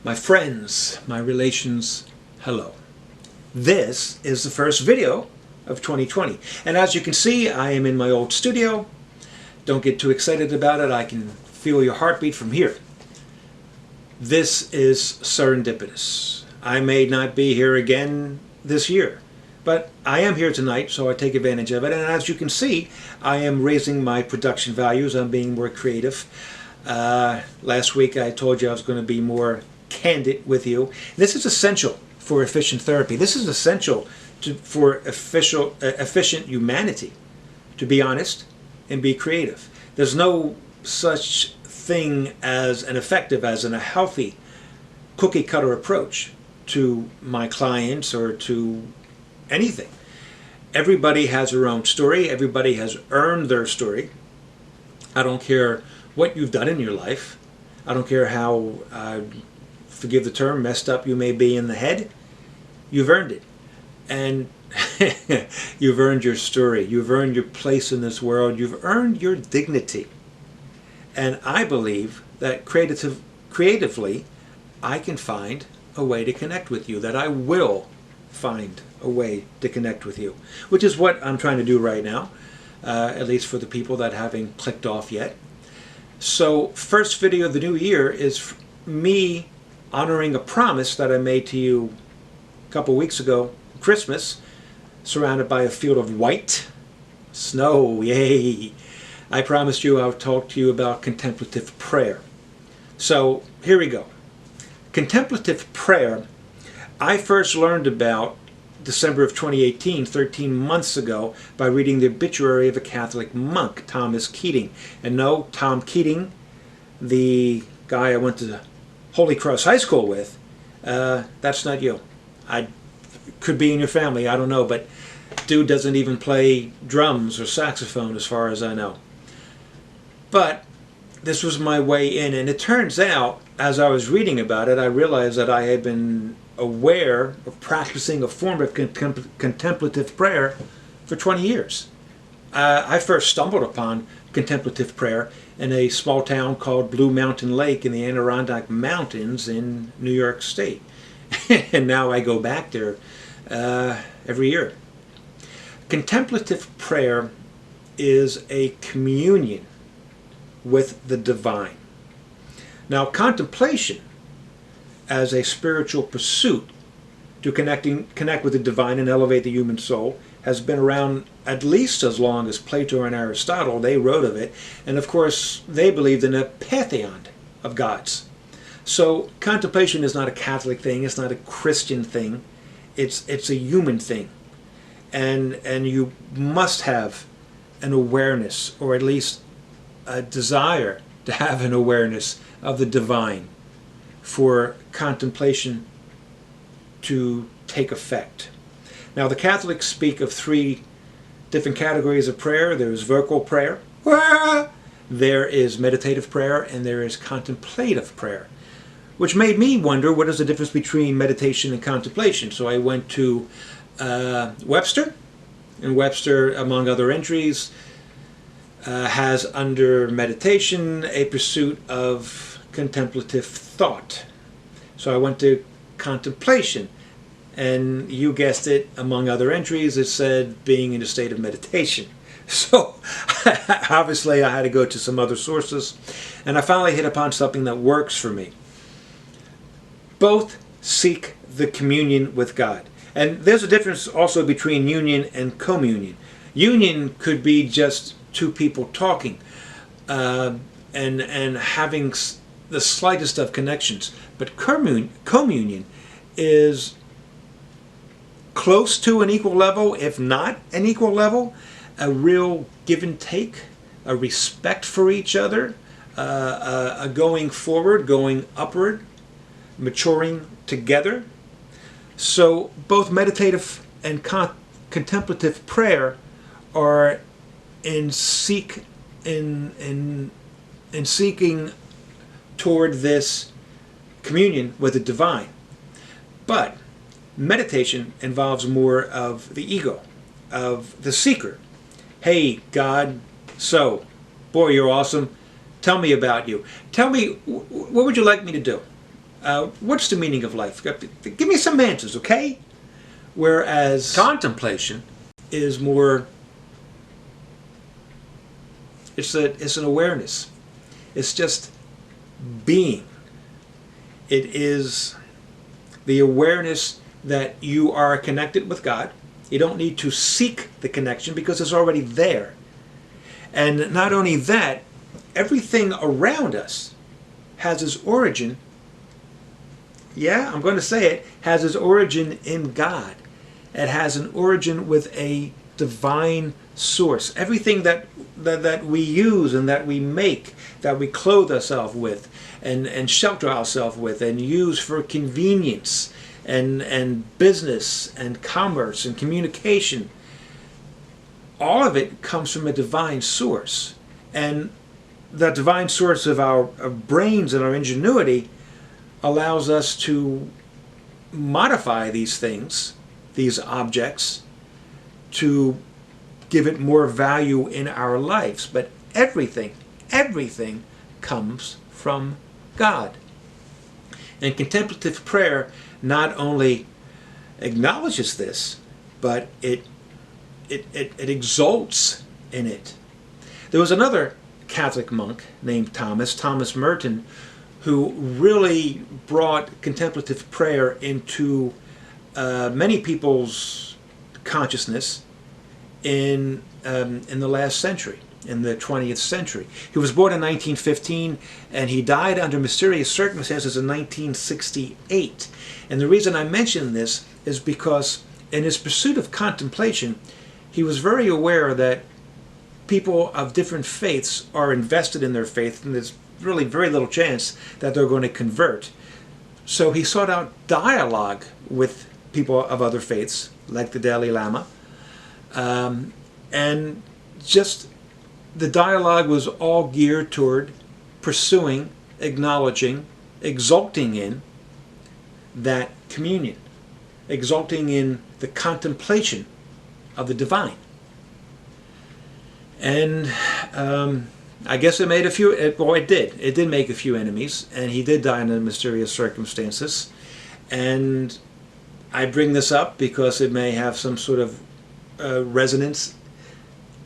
My friends, my relations, hello. This is the first video of 2020. And as you can see, I am in my old studio. Don't get too excited about it. I can feel your heartbeat from here. This is serendipitous. I may not be here again this year, but I am here tonight, so I take advantage of it. And as you can see, I am raising my production values. I'm being more creative. Last week I told you I was going to be more candid with you. This is essential for efficient therapy. This is essential for efficient humanity, to be honest and be creative. There's no such thing as an effective, as in a healthy cookie cutter approach to my clients or to anything. Everybody has their own story. Everybody has earned their story. I don't care what you've done in your life. I don't care how, forgive the term, messed up you may be in the head. You've earned it. And you've earned your story. You've earned your place in this world. You've earned your dignity. And I believe that creatively, I can find a way to connect with you, that I will find a way to connect with you, which is what I'm trying to do right now, at least for the people that haven't clicked off yet. So first video of the new year is me honoring a promise that I made to you a couple weeks ago, Christmas, surrounded by a field of white snow. Yay! I promised you I would talk to you about contemplative prayer. So here we go. Contemplative prayer, I first learned about December of 2018, 13 months ago, by reading the obituary of a Catholic monk, Thomas Keating. And no, Tom Keating, the guy I went to Holy Cross High School with, that's not you. I could be in your family, I don't know, but dude doesn't even play drums or saxophone as far as I know. But this was my way in, and it turns out, as I was reading about it, I realized that I had been aware of practicing a form of contemplative prayer for 20 years. I first stumbled upon contemplative prayer in a small town called Blue Mountain Lake in the Adirondack Mountains in New York State. And now I go back there every year. Contemplative prayer is a communion with the divine. Now, contemplation as a spiritual pursuit to connect with the divine and elevate the human soul has been around at least as long as Plato and Aristotle. They wrote of it, and of course they believed in a pantheon of gods. So contemplation is not a Catholic thing, it's not a Christian thing, it's a human thing. And you must have an awareness, or at least a desire to have an awareness of the divine for contemplation to take effect. Now, the Catholics speak of three different categories of prayer. There's vocal prayer, there is meditative prayer, and there is contemplative prayer, which made me wonder, what is the difference between meditation and contemplation? So I went to Webster, and Webster, among other entries, has under meditation a pursuit of contemplative thought. So I went to contemplation, and you guessed it, among other entries, it said being in a state of meditation. So obviously I had to go to some other sources, and I finally hit upon something that works for me. Both seek the communion with God. And there's a difference also between union and communion. Union could be just two people talking and having the slightest of connections. But communion is close to an equal level, if not an equal level, a real give and take, a respect for each other, a going forward, going upward, maturing together. So both meditative and contemplative prayer are in seeking toward this communion with the divine. But meditation involves more of the ego, of the seeker. Hey, God, so, boy, you're awesome. Tell me about you. Tell me, what would you like me to do? What's the meaning of life? Give me some answers, okay? Whereas contemplation is more, it's an awareness. It's just being. It is the awareness that you are connected with God. You don't need to seek the connection because it's already there. And not only that, everything around us has its origin, yeah, I'm going to say it, has its origin in God. It has an origin with a divine source. Everything that we use and that we make, that we clothe ourselves with and shelter ourselves with and use for convenience and business and commerce and communication, all of it comes from a divine source. And the divine source of our brains and our ingenuity allows us to modify these things, these objects, to give it more value in our lives. But everything comes from God. And contemplative prayer not only acknowledges this, but it exalts in it. There was another Catholic monk named Thomas Merton, who really brought contemplative prayer into many people's consciousness in the last century, in the 20th century. He was born in 1915 and he died under mysterious circumstances in 1968. And the reason I mention this is because in his pursuit of contemplation, he was very aware that people of different faiths are invested in their faith, and there's really very little chance that they're going to convert. So he sought out dialogue with people of other faiths, like the Dalai Lama, and just the dialogue was all geared toward pursuing, acknowledging, exulting in that communion, exulting in the contemplation of the divine. And I guess it made a few, it did make a few enemies, and he did die under mysterious circumstances. And I bring this up because it may have some sort of resonance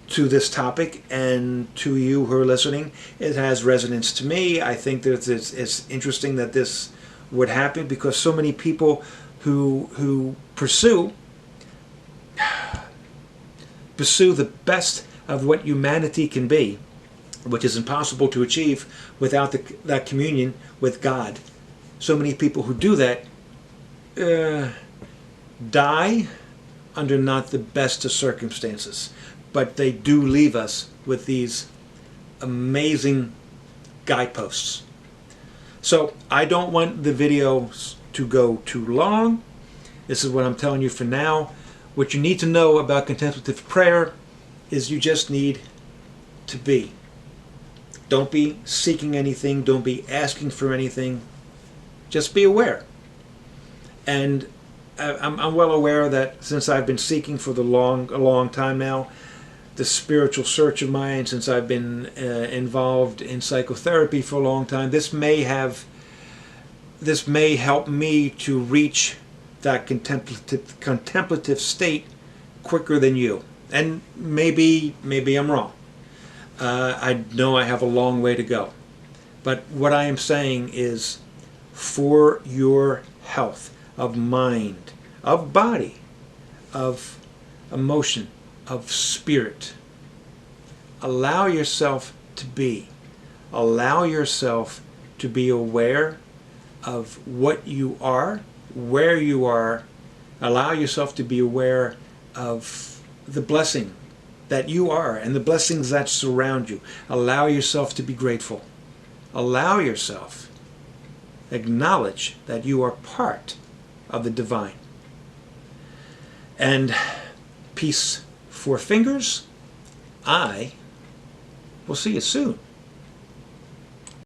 to this topic, and to you who are listening, it has resonance to me. I think that it's interesting that this would happen, because so many people who pursue the best of what humanity can be, which is impossible to achieve without that communion with God. So many people who do that die under not the best of circumstances, but they do leave us with these amazing guideposts. So I don't want the videos to go too long. This is what I'm telling you for now. What you need to know about contemplative prayer is you just need to be. Don't be seeking anything. Don't be asking for anything. Just be aware. And I'm well aware that since I've been seeking for a long time now, the spiritual search of mine, since I've been involved in psychotherapy for a long time, this may help me to reach that contemplative state quicker than you. And maybe I'm wrong. I know I have a long way to go. But what I am saying is, for your health of mind, of body, of emotion, of spirit, allow yourself to be. Allow yourself to be aware of what you are, where you are. Allow yourself to be aware of the blessing that you are and the blessings that surround you. Allow yourself to be grateful. Allow yourself, acknowledge that you are part of the divine. And peace, four fingers. I will see you soon.